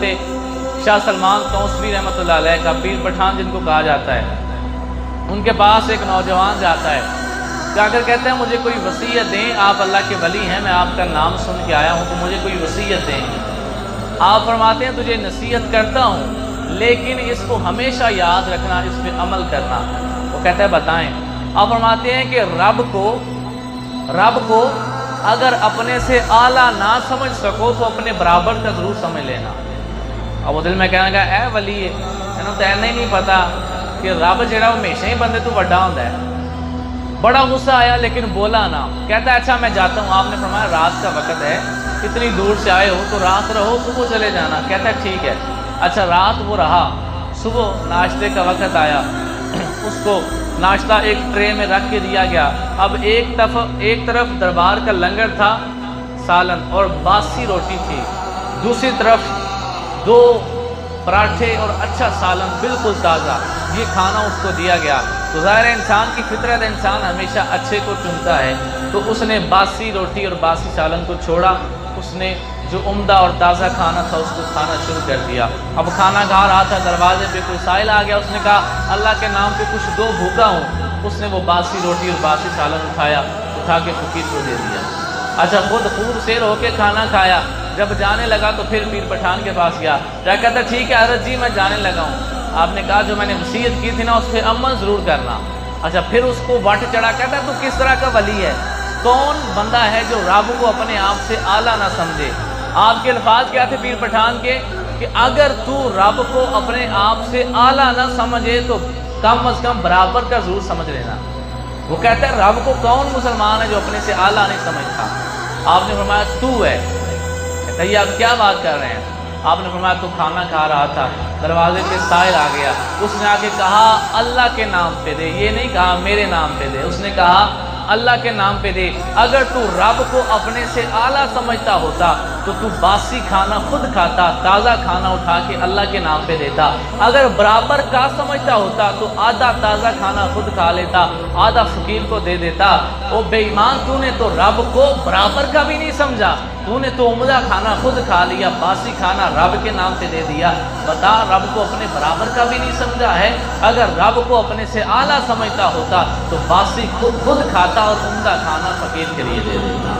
حضرت شاہ سلمان توسوی رحمۃ اللہ علیہ کا پیر پٹھان جن کو کہا جاتا ہے، ان کے پاس ایک نوجوان جاتا ہے، جا کر کہتے ہیں مجھے کوئی وصیت دیں، آپ اللہ کے ولی ہیں، میں آپ کا نام سن کے آیا ہوں تو مجھے کوئی وصیت دیں۔ آپ فرماتے ہیں تجھے نصیحت کرتا ہوں لیکن اس کو ہمیشہ یاد رکھنا، اس پہ عمل کرنا۔ وہ کہتا ہے بتائیں۔ آپ فرماتے ہیں کہ رب کو اگر اپنے سے اعلیٰ نہ سمجھ سکو تو اپنے برابر کا ضرور سمجھ لینا۔ اب وہ دل میں کہنے لگا اے ولی انہوں تو ایسا ہی نہیں پتا کہ رب جڑا وہ ہمیشہ ہی بندے تو بڑا ہوتا ہے۔ بڑا غصہ آیا لیکن بولا نہ۔ کہتا ہے اچھا میں جاتا ہوں۔ آپ نے فرمایا رات کا وقت ہے، اتنی دور سے آئے ہو تو رات رہو، صبح چلے جانا۔ کہتا ہے ٹھیک ہے۔ اچھا رات وہ رہا، صبح ناشتے کا وقت آیا، اس کو ناشتہ ایک ٹرے میں رکھ کے دیا گیا۔ اب ایک طرف دربار کا لنگر تھا، سالن اور باسی روٹی تھی، دوسری طرف 2 پراٹھے اور اچھا سالن بالکل تازہ، یہ کھانا اس کو دیا گیا۔ تو ظاہر انسان کی فطرت، انسان ہمیشہ اچھے کو چنتا ہے، تو اس نے باسی روٹی اور باسی سالن کو چھوڑا، اس نے جو عمدہ اور تازہ کھانا تھا اس کو کھانا شروع کر دیا۔ اب کھانا کھا رہا تھا، دروازے پہ کوئی سائل آ گیا، اس نے کہا اللہ کے نام پہ کچھ دو، بھوکا ہوں۔ اس نے وہ باسی روٹی اور باسی سالن اٹھا کے فقیر کو دے دیا۔ اچھا خود خوب سیر ہو کے کھانا کھایا، جب جانے لگا تو پھر پیر پٹھان کے پاس گیا، کیا کہتا ٹھیک ہے حضرت جی میں جانے لگا ہوں۔ آپ نے کہا جو میں نے وصیت کی تھی نا اس پہ عمل ضرور کرنا۔ اچھا پھر اس کو وٹ چڑھا، کہتا تو کس طرح کا ولی ہے، کون بندہ ہے جو رب کو اپنے آپ سے اعلیٰ نہ سمجھے۔ آپ کے الفاظ کیا تھے پیر پٹھان کے کہ اگر تو رب کو اپنے آپ سے اعلیٰ نہ سمجھے تو کم از کم برابر کا ضرور سمجھ لینا۔ وہ کہتا ہے رب کو کون مسلمان ہے جو اپنے سے اعلیٰ نہیں سمجھتا۔ آپ نے فرمایا تو ہے۔ کہتا یہ آپ کیا بات کر رہے ہیں؟ آپ نے فرمایا تو کھانا کھا رہا تھا، دروازے پہ سائل آ گیا، اس نے آ کے کہا اللہ کے نام پہ دے، یہ نہیں کہا میرے نام پہ دے، اس نے کہا اللہ کے نام پہ دے۔ اگر تو رب کو اپنے سے اعلیٰ سمجھتا ہوتا تو تو باسی کھانا خود کھاتا، تازہ کھانا اٹھا کے اللہ کے نام پہ دیتا۔ اگر برابر کا سمجھتا ہوتا تو آدھا تازہ کھانا خود کھا لیتا، آدھا فقیر کو دے دیتا۔ او بے ایمان، تو نے تو رب کو برابر کا بھی نہیں سمجھا، تو نے تو عمدہ کھانا خود کھا لیا، باسی کھانا رب کے نام پہ دے دیا۔ بتا رب کو اپنے برابر کا بھی نہیں سمجھا ہے۔ اگر رب کو اپنے سے اعلیٰ سمجھتا ہوتا تو باسی خود کھاتا اور عمدہ کھانا فقیر کے لیے دے دیتا۔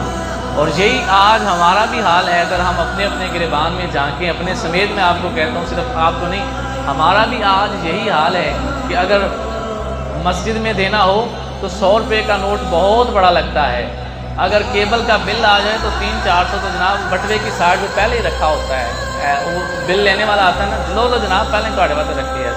اور یہی آج ہمارا بھی حال ہے۔ اگر ہم اپنے اپنے گریبان میں جھانکیں، اپنے سمیت میں آپ کو کہتا ہوں، صرف آپ کو نہیں، ہمارا بھی آج یہی حال ہے کہ اگر مسجد میں دینا ہو تو 100 روپے کا نوٹ بہت بڑا لگتا ہے، اگر کیبل کا بل آ جائے تو 300-400 تو جناب بٹوے کی سائڈ پہ پہلے ہی رکھا ہوتا ہے، وہ بل لینے والا آتا ہے نا، لو جناب پہلے تھوڑے بات رکھتی ہے۔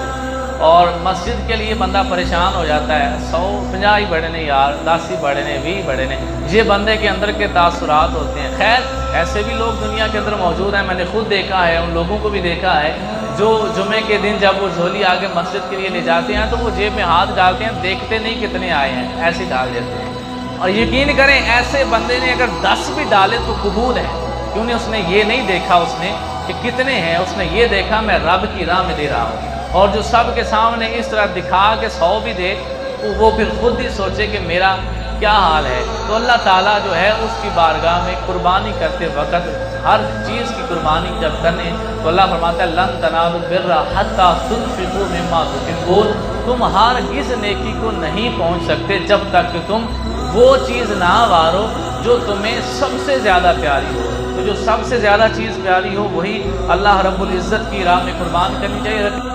اور مسجد کے لیے بندہ پریشان ہو جاتا ہے، 150 ہی بڑے نے یار، 10 ہی بڑے نے، 20 بڑے نے، یہ بندے کے اندر کے تاثرات ہوتے ہیں۔ خیر ایسے بھی لوگ دنیا کے اندر موجود ہیں، میں نے خود دیکھا ہے، ان لوگوں کو بھی دیکھا ہے جو جمعے کے دن جب وہ جھولی آگے مسجد کے لیے لے جاتے ہیں تو وہ جیب میں ہاتھ ڈالتے ہیں، دیکھتے نہیں کتنے آئے ہیں، ایسے ڈال دیتے ہیں۔ اور یقین کریں ایسے بندے نے اگر 10 بھی ڈالے تو قبول ہے، کیونکہ اس نے یہ نہیں دیکھا اس نے کہ کتنے ہیں، اس نے یہ دیکھا میں رب کی راہ میں دے رہا ہوں۔ اور جو سب کے سامنے اس طرح دکھا کے 100 بھی دے تو وہ پھر خود ہی سوچے کہ میرا کیا حال ہے۔ تو اللہ تعالیٰ جو ہے اس کی بارگاہ میں قربانی کرتے وقت ہر چیز کی قربانی جب کرنے تو اللہ فرماتا ہے لن تنالوا البر حتی تنفقوا مما تحبون، تم ہرگز نیکی کو نہیں پہنچ سکتے جب تک کہ تم وہ چیز نہ وارو جو تمہیں سب سے زیادہ پیاری ہو۔ تو جو سب سے زیادہ چیز پیاری ہو وہی اللہ رب العزت کی راہ میں قربان کرنی چاہیے۔